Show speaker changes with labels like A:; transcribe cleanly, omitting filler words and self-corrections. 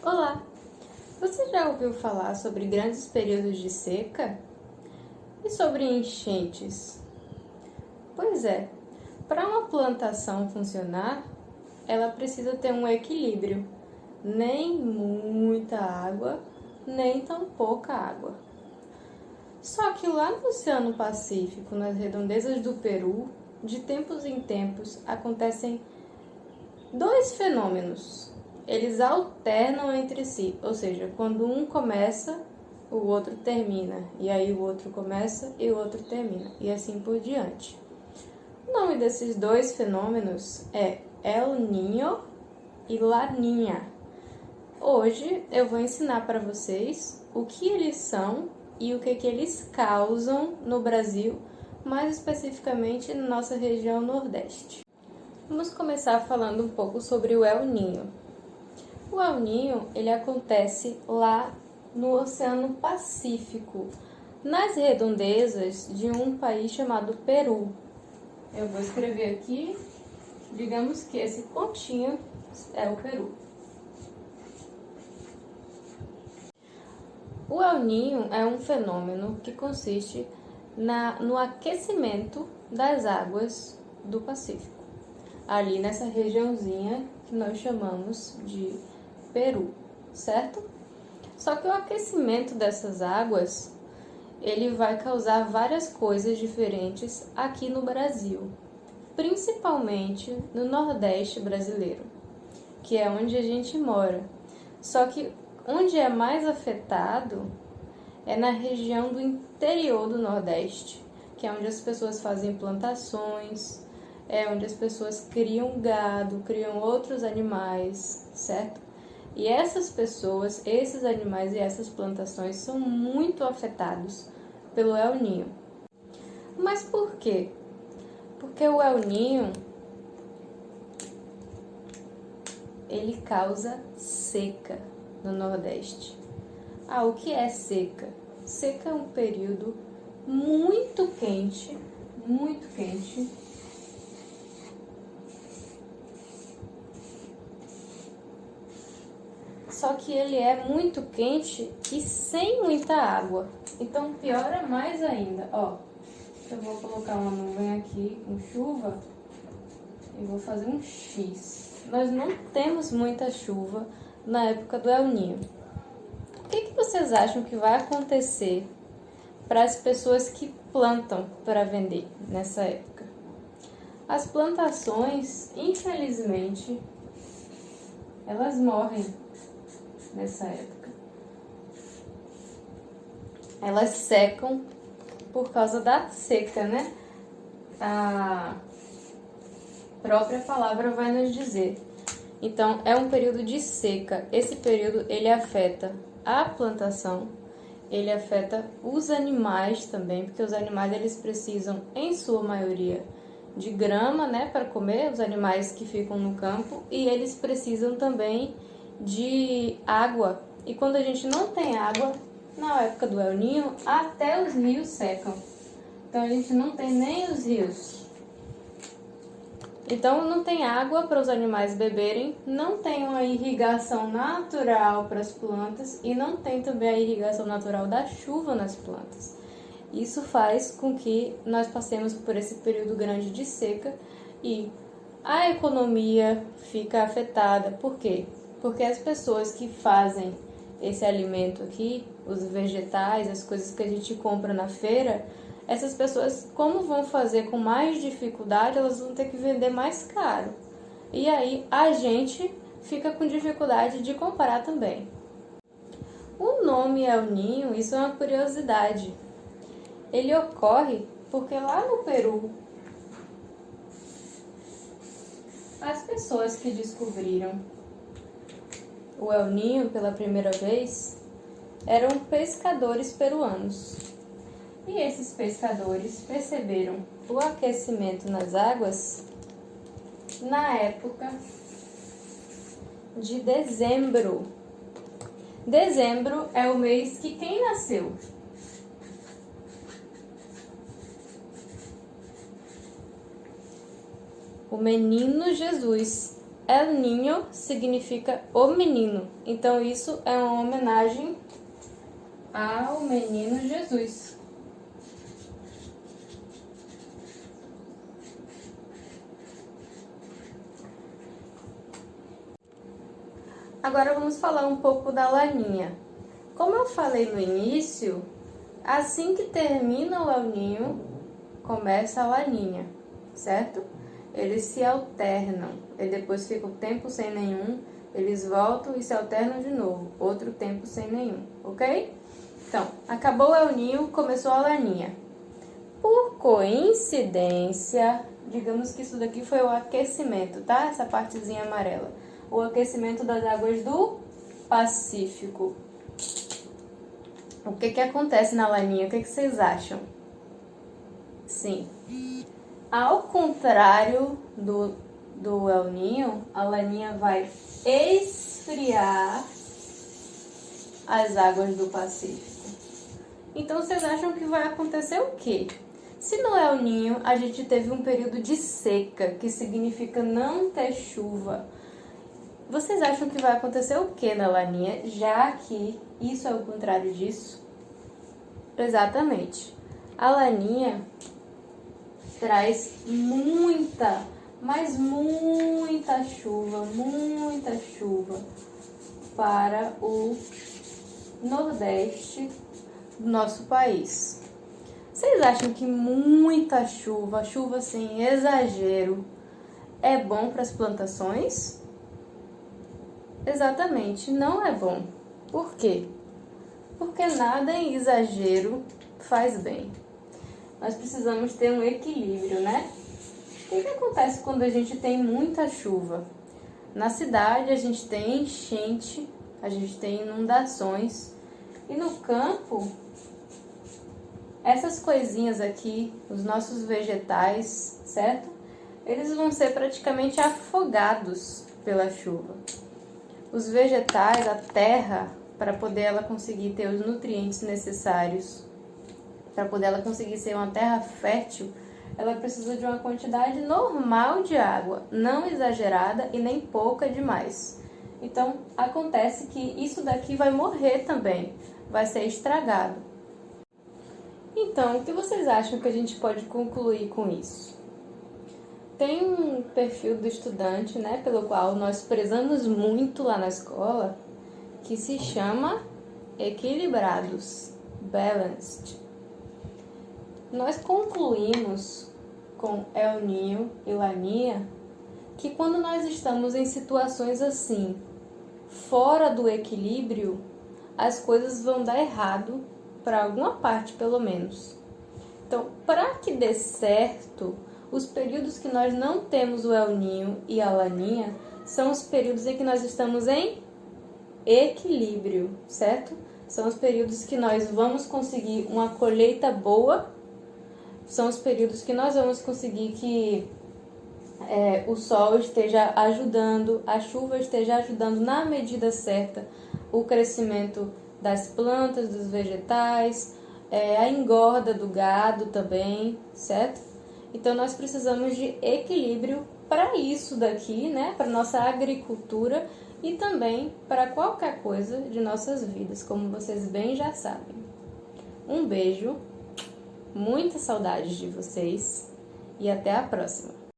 A: Olá! Você já ouviu falar sobre grandes períodos de seca? E sobre enchentes? Pois é, para uma plantação funcionar, ela precisa ter um equilíbrio. Nem muita água, nem tão pouca água. Só que lá no Oceano Pacífico, nas redondezas do Peru, de tempos em tempos acontecem dois fenômenos. Eles alternam entre si, ou seja, quando um começa, o outro termina, e aí o outro começa e o outro termina, e assim por diante. O nome desses dois fenômenos é El Niño e La Niña. Hoje eu vou ensinar para vocês o que eles são e o que eles causam no Brasil, mais especificamente na nossa região Nordeste. Vamos começar falando um pouco sobre o El Niño. O El Niño, ele acontece lá no Oceano Pacífico, nas redondezas de um país chamado Peru. Eu vou escrever aqui, digamos que esse pontinho é o Peru. O El Niño é um fenômeno que consiste no aquecimento das águas do Pacífico, ali nessa regiãozinha que nós chamamos de Peru, certo? Só que o aquecimento dessas águas, ele vai causar várias coisas diferentes aqui no Brasil, principalmente no Nordeste brasileiro, que é onde a gente mora. Só que onde é mais afetado é na região do interior do Nordeste, que é onde as pessoas fazem plantações, é onde as pessoas criam gado, criam outros animais, certo? E essas pessoas, esses animais e essas plantações são muito afetados pelo El Niño. Mas por quê? Porque o El Niño, ele causa seca no Nordeste. O que é seca? Seca é um período muito quente, só que ele é muito quente e sem muita água. Então piora mais ainda. Eu vou colocar uma nuvem aqui com chuva e vou fazer um X. Nós não temos muita chuva na época do El Niño. O que vocês acham que vai acontecer para as pessoas que plantam para vender nessa época? As plantações, infelizmente, elas morrem nessa época. Elas secam por causa da seca, né? A própria palavra vai nos dizer. Então, é um período de seca. Esse período, ele afeta a plantação, ele afeta os animais também, porque os animais, eles precisam, em sua maioria, de grama, né, para comer, os animais que ficam no campo, e eles precisam também de água. E quando a gente não tem água, na época do El Niño, até os rios secam. Então, a gente não tem nem os rios. Então, não tem água para os animais beberem, não tem uma irrigação natural para as plantas e não tem também a irrigação natural da chuva nas plantas. Isso faz com que nós passemos por esse período grande de seca e a economia fica afetada. Por quê? Porque as pessoas que fazem esse alimento aqui, os vegetais, as coisas que a gente compra na feira, essas pessoas, como vão fazer com mais dificuldade, elas vão ter que vender mais caro. E aí a gente fica com dificuldade de comprar também. O nome El Niño, isso é uma curiosidade. Ele ocorre porque lá no Peru, as pessoas que descobriram o El Niño pela primeira vez eram pescadores peruanos. E esses pescadores perceberam o aquecimento nas águas na época de dezembro. Dezembro é o mês que quem nasceu? O menino Jesus El Niño significa o menino. Então isso é uma homenagem ao menino Jesus. Agora vamos falar um pouco da Laninha. Como eu falei no início, assim que termina o El Niño, começa a Laninha, certo? Eles se alternam, e depois fica um tempo sem nenhum, eles voltam e se alternam de novo, outro tempo sem nenhum, ok? Então, acabou o El Niño, começou a Laninha. Por coincidência, digamos que isso daqui foi o aquecimento, tá? Essa partezinha amarela. O aquecimento das águas do Pacífico. O que acontece na Laninha? O que vocês acham? Sim. Ao contrário do El Niño, a Laninha vai esfriar as águas do Pacífico. Então, vocês acham que vai acontecer o quê? Se no El Niño a gente teve um período de seca, que significa não ter chuva, vocês acham que vai acontecer o que na Laninha, já que isso é o contrário disso? Exatamente. A Laninha traz muita, mas muita chuva para o Nordeste do nosso país. Vocês acham que muita chuva sem exagero, é bom para as plantações? Exatamente, não é bom. Por quê? Porque nada em exagero faz bem. Nós precisamos ter um equilíbrio, né? O que acontece quando a gente tem muita chuva? Na cidade a gente tem enchente, a gente tem inundações. E no campo, essas coisinhas aqui, os nossos vegetais, certo? Eles vão ser praticamente afogados pela chuva. Os vegetais, a terra, para poder ela conseguir ter os nutrientes necessários, para poder ela conseguir ser uma terra fértil, ela precisa de uma quantidade normal de água, não exagerada e nem pouca demais. Então, acontece que isso daqui vai morrer também, vai ser estragado. Então, o que vocês acham que a gente pode concluir com isso? Tem um perfil do estudante, né, pelo qual nós prezamos muito lá na escola, que se chama equilibrados, balanced. Nós concluímos com El Niño e Laninha que quando nós estamos em situações assim, fora do equilíbrio, as coisas vão dar errado, para alguma parte pelo menos. Então, para que dê certo, os períodos que nós não temos o El Niño e a Laninha são os períodos em que nós estamos em equilíbrio, certo? São os períodos que nós vamos conseguir uma colheita boa, são os períodos que nós vamos conseguir que o sol esteja ajudando, a chuva esteja ajudando na medida certa o crescimento das plantas, dos vegetais, a engorda do gado também, certo? Então, nós precisamos de equilíbrio para isso daqui, né? Para nossa agricultura e também para qualquer coisa de nossas vidas, como vocês bem já sabem. Um beijo, muitas saudades de vocês e até a próxima!